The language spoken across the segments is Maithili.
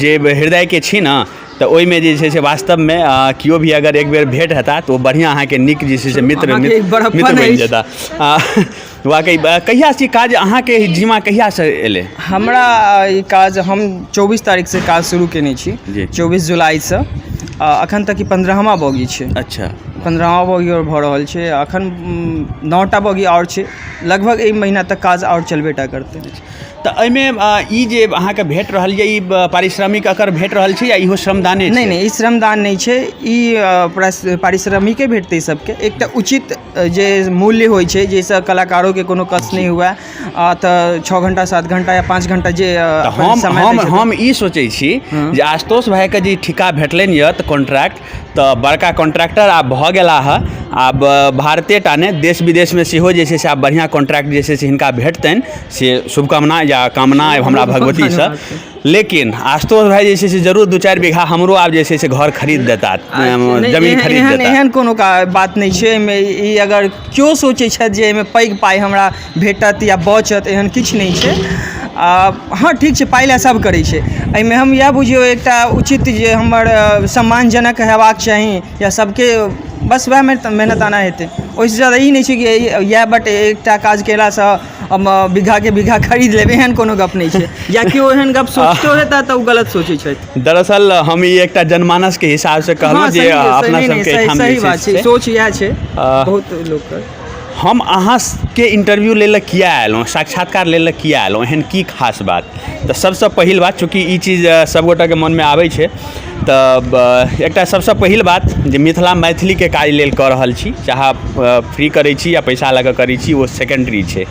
जे हृदयके छी ने तऽ ओहिमे जे छै से वास्तवमे केओ भी अगर एक बेर भेंट हेता तऽ ओ बढ़िआँ अहाँके नीक जे छै से मित्र बनि जेता। वाकई कहियासँ ई काज अहाँके जिम्मा कहियासँ एलै? हमरा ई काज हम 24 तारीखसँ काज शुरू केने छी, 24 जुलाइसँ। अखन तक ई 15वां बॉगी छै। अच्छा, 15वां बॉगी और भऽ रहल छै। अखन 9टा बॉगी और छै, लगभग एक महीना तक काज और चलबेटा करतै। तऽ एहिमे ई जे अहाँके भेट रहल यऽ, ई पारिश्रमिक एकर भेट रहल छै या इहो श्रमदाने छै? नहीं, ई श्रमदान नहीं छै, ई पारिश्रमिके भेटतै सबके। एकटा उचित जे मूल्य होइ छै जाहिसँ कलाकारोके कोनो कष्ट नहीं हुए, तऽ 6 घंटा 7 घंटा या 5 घंटा जे हम ई सोचै छी जे आशुतोष भाइके जे ठिका भेटलनि यऽ तऽ कॉन्ट्रैक्ट, तऽ बड़का कॉन्ट्रैक्टर आब भऽ गेला हँ। आब भारते टा ने देश विदेशमे सेहो जे छै से आब बढ़िआँ कॉन्ट्रैक्ट जे छै से हिनका भेटतनि, से शुभकामना या कामना हमरा भगवतीसँ। लेकिन आशुतोष भाई जे छै से जरूर 2-4 बीघा हमरो आब जे छै से घर खरीद देता, जमीन खरीद देता। एहन कोनो बात नहीं छै एहिमे। ई अगर केओ सोचै छथि जे एहिमे पैघ पाइ हमरा भेटत या बचत, एहन किछु नहीं छै। हाँ ठीक छै, पाइ लए सब करै छै। एहिमे हम इएह बुझियौ एकटा उचित जे हमर सम्मानजनक हेबाक चाही, या सबके बस वएह मेहनताना हेतै। ओहिसँ ज़्यादा ई नहीं छै कि इएह बट एकटा काज केलासँ हम बीघाके बीघा खरीद लेबै, एहन कोनो गप नहीं छै। या केओ एहन गप सोचितो हेता तऽ ओ गलत सोचै छथि। दरअसल हम ई एकटा जनमानसके हिसाबसँ कहलहुँ जे अपना सबके ठाम सही बात छै, सोच इएह छै बहुत लोकके। हम अहाँके इंटरव्यू लै लए किया एलहुँ, साक्षात्कार लै लए किया एलहुँ, एहन की खास बात? तऽ सबसँ पहिल बात, चूँकि ई चीज सबगोटाके मनमे आबै छै, तऽ एकटा सबसँ पहिल बात जे मिथिला मैथिलीके काज लेल कऽ रहल छी, चाहे फ्री करै छी या पैसा लऽ कऽ करै छी, ओ सेकेंडरी छै।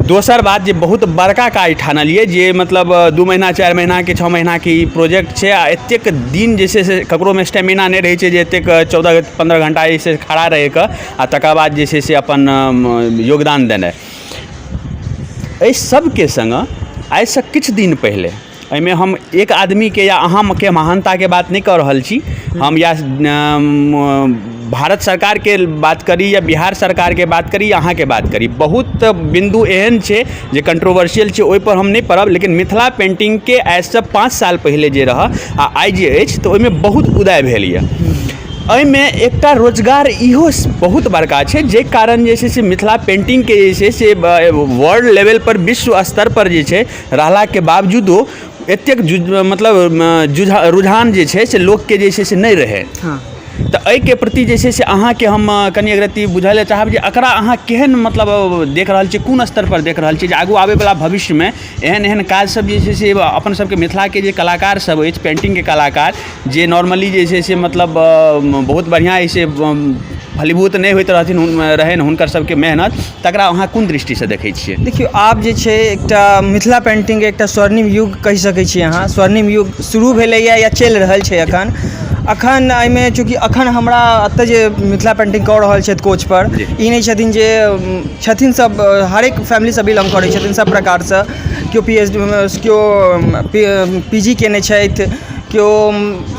दोसर बात जे बहुत बड़का काज ठानलिए, जे मतलब 2 महीना 4 महीना के 6 महीना के ई प्रोजेक्ट छै, आ एतेक दिन जे छै से ककरोमे स्टेमिना नहि रहै छै जे एतेक 14-15 घंटा जे छै खड़ा रहैके आ तकर बाद जे छै से अपन योगदान देनाइ। एहि सबके संग आइसँ किछु दिन पहिले, एहिमे हम एक आदमीके या अहाँके महानताके बात नहीं कऽ रहल छी, हम या भारत सरकारके बात करी या बिहार सरकारके बात करी या अहाँके बात करी, बहुत बिंदु एहन छै जे कंट्रोवर्शियल छै, ओहिपर हम नहीं पड़ब। लेकिन मिथिला पेंटिंगके आइसँ 5 साल पहिले जे रहऽ आ आइ जे अछि, तऽ ओहिमे बहुत उदय भेल यऽ। एहिमे एकटा रोजगार इहो बहुत बड़का छै, जाहि कारण जे छै से मिथिला पेंटिंगके जे छै से वर्ल्ड लेवल पर, विश्व स्तर पर जे छै रहलाके बावजूदो एतेक मतलब रुझान जे छै से लोकके जे छै से नहीं रहै। तऽ एहिके प्रति जे छै से अहाँके हम कनि अग्रति बुझै लए चाहब जे एकरा अहाँ केहन मतलब देख रहल छी, कोन स्तर पर देख रहल छी, जे आगू आबैवला भविष्यमे एहन एहन काज सब जे छै से अपन सबके मिथिलाके जे कलाकार सब अछि, पेंटिंगके कलाकार, जे नॉर्मली जे छै से मतलब बहुत बढ़िआँ अइसे फलीभूत नहीं होइत रहनि हुनकर सबके मेहनत, तकरा अहाँ कोन दृष्टिसँ देखै छियै? देखियौ, आब जे छै एकटा मिथिला पेंटिंग एकटा स्वर्णिम युग कहि सकै छी अहाँ। स्वर्णिम युग शुरू भेलैए या चलि रहल छै अखन एहिमे। चूँकि अखन हमरा एतऽ जे मिथिला पेंटिंग कऽ रहल छथि कोच पर, ई नहीं छथिन जे छथिन सब हरेक फैमिलीसँ बिलोंग करै छथिन, सब प्रकारसँ। केओ केओ PG केने छथि, केओ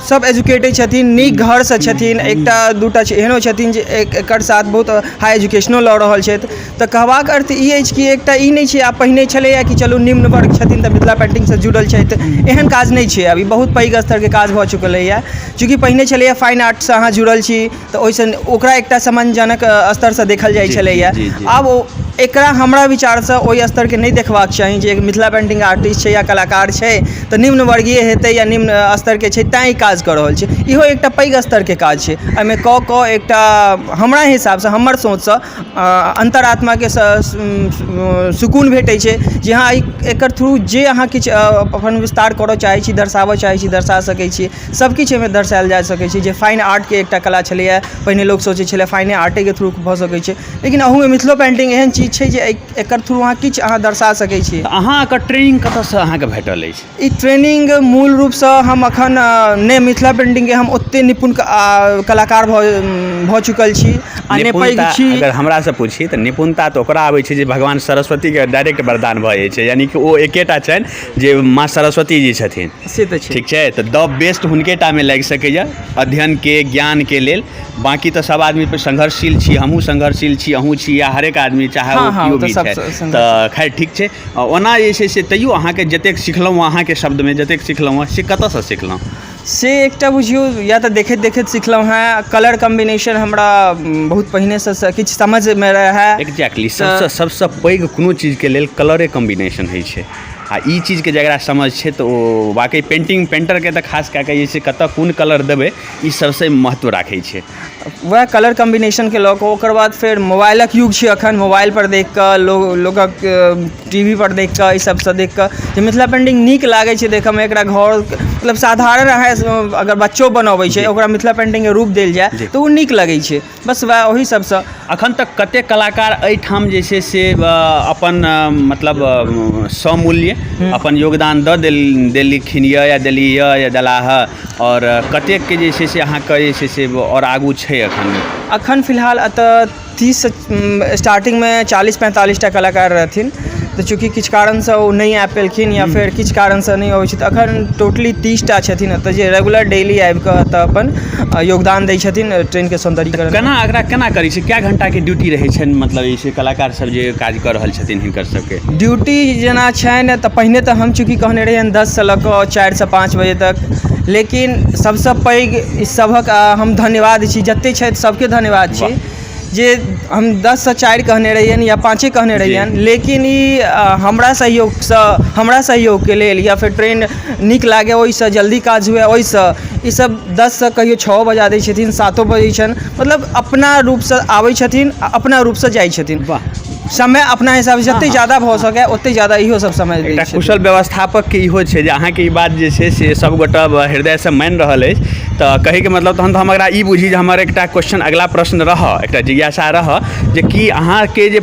सब एजुकेटेड छथिन, नीक घरसँ छथिन, एकटा दूटा एहनो छथिन जे एकर साथ बहुत हाई एजुकेशनो लऽ रहल छथि। तऽ कहबाक अर्थ ई अछि कि एकटा ई नहीं छै आब पहिने छलैए कि चलू निम्न वर्ग छथिन तऽ मिथिला पेंटिंगसँ जुड़ल छथि, एहन काज नहीं छै। अभी बहुत पैघ स्तरके काज भऽ चुकलैए। चूँकि पहिने छलैए फाइन आर्ट्ससँ अहाँ जुड़ल छी तऽ ओहिसँ ओकरा एकटा सम्मानजनक स्तरसँ देखल जाइ छलैए। आब एकरा हमरा विचारसँ ओहि स्तरके नहीं देखबाक चाही जे मिथिला पेंटिंग आर्टिस्ट छै या कलाकार छै तऽ निम्न वर्गीय हेतै या निम्न स्तरके छै तैँ ई काज कऽ रहल छै। इहो एकटा पैघ स्तरके काज छै। एहिमे कऽ एकटा हमरा हिसाबसँ, हमर सोचसँ अंतरात्माके सुकून भेटै छै जे हाँ एकर थ्रू जे अहाँ किछु अपन विस्तार करऽ चाहै छी, दर्शाबऽ चाहै छी, दर्शा सकै छी। सबकिछु एहिमे दर्शायल जा सकै छै। जे फाइन आर्टके एकटा कला छलैए, पहिने लोक सोचै छलै फाइने आर्टेके थ्रू भऽ सकै छै, लेकिन अहूमे मिथिलो पेंटिंग एहन चीज छै जे एकर थ्रू अहाँ किछु अहाँ दर्शा सकै छी। अहाँ एकर ट्रेनिंग कतऽसँ अहाँके भेटल अछि? ई ट्रेनिंग मूल रूपसँ हम अखन ने मिथिला पेंटिंगके हम ओते निपुण कलाकार भऽ चुकल छी आ ने पैघ छी। अगर हमरासँ पूछी तऽ निपुणता तऽ ओकरा आबै छै जे भगवान सरस्वतीके डायरेक्ट वरदान भऽ जाइ छै, यानी कि ओ एकेटा छनि जे माँ सरस्वती जी छथिन। से तऽ छै, ठीक छै। तऽ द बेस्ट हुनके टामे लागि सकैए अध्ययनके, ज्ञानके लेल। बाँकी तऽ सब आदमी पर संघर्षशील छी, हमहूँ संघर्षशील छी, अहूँ छी, या हरेक आदमी, चाहे चाहे हाँ, ओ हाँ, केओ तऽ भी सब छै संघर्ष तऽ खैर ठीक छै ओना जे छै से तैयो अहाँके जतेक सिखलहुँ अहाँके शब्दमे जतेक सिखलहुँ से कतऽसँ सिखलहुँ से एकटा बुझियौ या तऽ देखैत देखैत सिखलहुँ हेँ कलर कम्बिनेशन हमरा बहुत पहिनेसँ किछु समझमे रहए एक्जैक्टली सबसँ पैघ कोनो चीजके लेल कलरे कम्बिनेशन होइ छै आ ई चीजके जकरा समझ छै तऽ ओ वाकई पेंटरके तऽ खास कए कऽ जे छै कतऽ कोन कलर देबै ई सबसँ महत्व राखै छै वएह कलर कम्बिनेशनके लऽ कऽ ओकर बाद फेर मोबाइलक युग छै एखन मोबाइलपर देख कऽ लोकक टी वी पर देख कऽ ई सबसँ देख कऽ जे मिथिला पेंटिंग नीक लागै छै देखऽमे एकरा घर मतलब साधारण अगर बच्चो बनबै छै ओकरा मिथिला पेंटिंगके रूप देल जाय तऽ ओ नीक लगै छै बस वएह ओही सबसँ अखन तक कतेक कलाकार एहिठाम जे छै से अपन मतलब समूल्य अपन योगदान दऽ देलखिन या देली या देलाह और कतेकके जे छै से अहाँके जे छै से आओर आगू छै एखन फिलहाल एतऽ 30 स्टार्टिंगमे 40-45 टा कलाकार रहथिन तऽ चूँकि किछु कारणसँ ओ नहि आबि पेलखिन या फेर किछु कारणसँ नहि अबै छै तऽ एखन टोटली 30 टा छथिन एतऽ जे रेगुलर डेली आबि कऽ एतऽ अपन योगदान दै छथिन ट्रेनके सौन्दर्यीकरण केना करै छै कए घंटाके ड्यूटी रहै छनि मतलब जे छै कलाकार सब जे काज कऽ रहल छथिन हिनकर सबके ड्यूटी जेना छनि तऽ पहिने तऽ हम चूँकि कहने रहियनि 10 सँ लऽ कऽ 4 सँ 5 बजे तक लेकिन सबसँ पैघ ई सभक हम धन्यवाद छी जतेक छथि सबके धन्यवाद छी जे हम 10 सँ 4 कहने रहियनि या 5 कहने रहियनि लेकिन ई हमरा सहयोगके लेल या फेर ट्रेन नीक लागै ओहिसँ जल्दी काज हुए ओहिसँ ई सब 10 सँ कहियो 6 बजा दै छथिन 7 बजै छनि मतलब अपना रूपसँ आबै छथिन आ अपना रूपसँ जाइ छथिन समय अपना हिसाबसँ जतेक ज्यादा भऽ सकै ओतेक ज्यादा इहो सब समय दै छै कुशल व्यवस्थापकके इहो छै जे अहाँके ई बात जे छै से सबगोटा हृदयसँ मानि रहल अछि तऽ कहैके मतलब तहन तऽ हम एकरा ई बुझी जे हमर एकटा क्वेश्चन अगिला प्रश्न रहऽ एकटा जिज्ञासा रहऽ जे कि अहाँके जे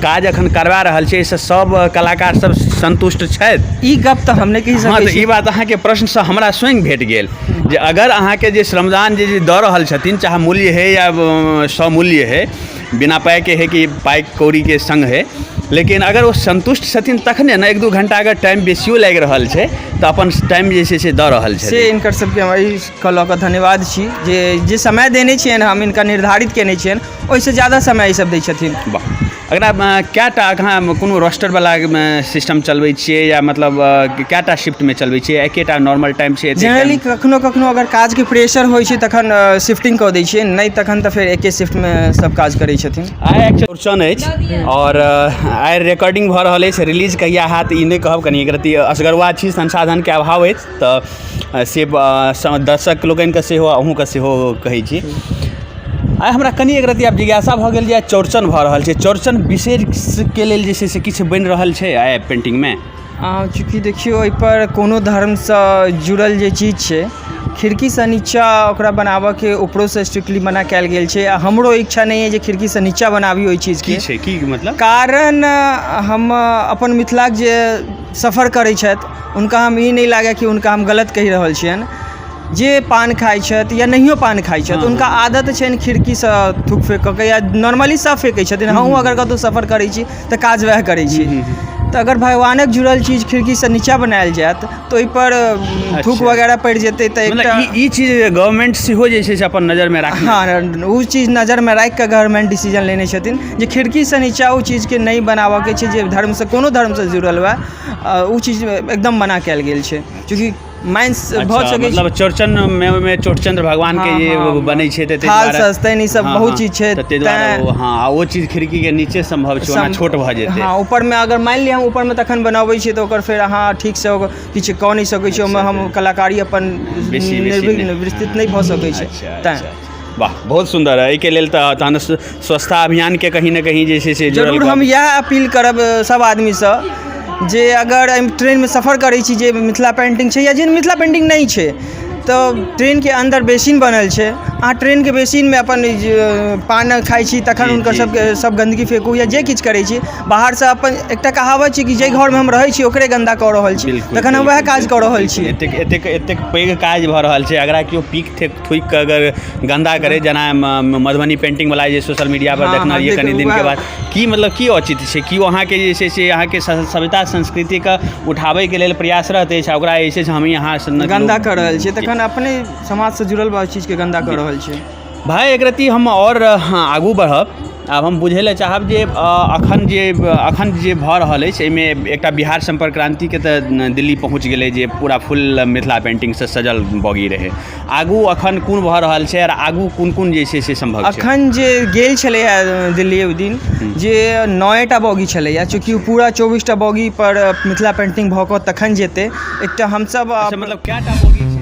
काज एखन करबा रहल छै से सब कलाकार सब संतुष्ट छथि ई गप तऽ हम नहि कहि सकै छी ई बात अहाँके प्रश्नसँ हमरा स्वयं भेट गेल जे अगर अहाँके जे श्रमदान जे दऽ रहल छथिन चाहे मूल्य है या समूल्य है बिना पाइ के है कि पाइ कौड़ी के संग है लेकिन अगर वो संतुष्ट छथिन तखने ने 1-2 घंटा अगर टाइम बेसियो लागि रहल छै तऽ अपन टाइम जे छै से दऽ रहल छै से हिनकर सबके हम एहि लऽ कऽ धन्यवाद छी जे समय देने छियनि हम हिनका निर्धारित केने छियनि ओहिसँ ज़्यादा समय ई सब दै छथिन वाह एकरा कएटा अहाँ कोनो रोस्टरवला सिस्टम चलबै छियै या मतलब कएटा शिफ्टमे चलबै छियै एकेटा नॉर्मल टाइम छै जनरली कखनो कखनो अगर काजके प्रेशर होइ छै तखन शिफ्टिंग कऽ दै छियै नहि तखन तऽ फेर एके शिफ्टमे सब काज करै छथिन आइ चौरचन अछि आओर आइ रिकॉर्डिंग भऽ रहल अछि रिलीज कहिया हैत ई नहि कहब कनि एकरत्ती असगरुआ छी संसाधनके अभाव अछि तऽ से दर्शक लोकनिके सेहो अहूँके सेहो कहै छी आइ हमरा कनि एकरत्ती आब जिज्ञासा भऽ गेल जे चौरचन भऽ रहल छै चौरचन विशेषके लेल जे छै से किछु बनि रहल छै आइ पेंटिंगमे चूँकि देखियौ एहिपर कोनो धर्मसँ जुड़ल जे चीज छै खिड़कीसँ नीचाँ ओकरा बनाबऽके ऊपरोसँ स्ट्रिक्टली मना कयल गेल छै आ हमरो इच्छा नहि है जे खिड़कीसँ नीचाँ बनाबी ओहि चीजके की छै की मतलब कारण हम अपन मिथिलाके जे सफ़र करै छथि हुनका हम ई नहि लागै कि हुनका हम गलत कहि रहल छियनि जे पान खाइ छथि या नहियो पान खाइ छथि हुनका आदत छनि खिड़कीसँ थूक फेंकऽके या नॉर्मली सब फेंकै छथिन हमहूँ अगर कतहु सफ़र करै छी तऽ काज वएह करै छी तऽ अगर भगवानक जुड़ल चीज खिड़कीसँ नीचाँ बनायल जायत तऽ ओहिपर थूक वगैरह पड़ि जेतै तऽ एकटा ई चीज गवर्नमेंट सेहो जे छै से अपन नजरमे राखै हाँ ओ चीज नजरमे राखि कऽ गवर्नमेंट डिसीजन लेने छथिन जे खिड़कीसँ नीचाँ ओ चीजके नहि बनाबऽके छै जे धर्मसँ कोनो धर्मसँ जुड़ल हुए ओ चीज एकदम मना कयल गेल छै चूँकि माइंस भऽ सकै मतलब चौरचनमे चौठचंद्र भगवान के जे बनै छै तऽ थाल सस्तैन ई सब बहुत चीज छै ताहि हाँ ओ चीज खिड़की के नीचे संभव छै ओना छोट भऽ जेतै हाँ ऊपरमे अगर मानि लिअ हम ऊपरमे तखन बनबै छियै तऽ ओकर फेर अहाँ ठीकसँ किछु कऽ नहि सकै छी ओहिमे हम कलाकारी अपन विस्तृत नहि भऽ सकै छै तैं वाह बहुत सुंदर है एहिके लेल तऽ तहन स्वच्छता अभियानके कहीं ना कहीं जे छै से जरूर हम इएह अपील करब सब आदमीसँ जे अगर ट्रेनमे सफ़र करै छी जे मिथिला पेंटिंग छै या जे मिथिला पेंटिंग नहि छै तऽ ट्रेनके अंदर बेसिन बनल छै अहाँ ट्रेनके बेसिनमे अपन पान खाइ छी तखन हुनकर सब गन्दगी फेंकू या जे किछु करै छी बाहरसँ अपन एकटा कहावत छै कि जाहि घरमे हम रहै छी ओकरे गन्दा कऽ रहल छी तखन हम वएह काज कऽ रहल छी एतेक पैघ काज भऽ रहल छै अगर केओ पीक थूकि कऽ अगर गन्दा करे जेना मधुबनी पेंटिंग वाला जे सोशल मीडिया पर देखना रहिए कनि दिन के बाद की मतलब की औचित्य छै केओ अहाँके जे छै से अहाँके सभ्यता संस्कृतिके उठाबैके लेल प्रयासरत अछि आ ओकरा जे छै से हम यहाँ गन्दा कऽ रहल छियै तखन अपने समाजसँ जुड़ल बा चीजके गन्दा कऽ रहल छै भाई एक रत्ती हम और आगू बढ़ब आब हम बुझै लए चाहब जे अखन जे भऽ रहल अछि एहिमे एकटा बिहार संपर्क क्रांतिके तऽ दिल्ली पहुँच गेलै जे पूरा फुल मिथिला पेंटिंगसँ सजल बॉगी रहै। आगू अखन कोन भऽ रहल छै आओर आगू कोन जे छै से सम्भव छै? अखन जे गेल छलैए दिल्ली ओहि दिन जे 9टा बॉगी छलैए, चूँकि पूरा 24टा बॉगी पर मिथिला पेंटिंग भऽ कऽ तखन जेतै। एकटा हमसब मतलब कएटा बॉगी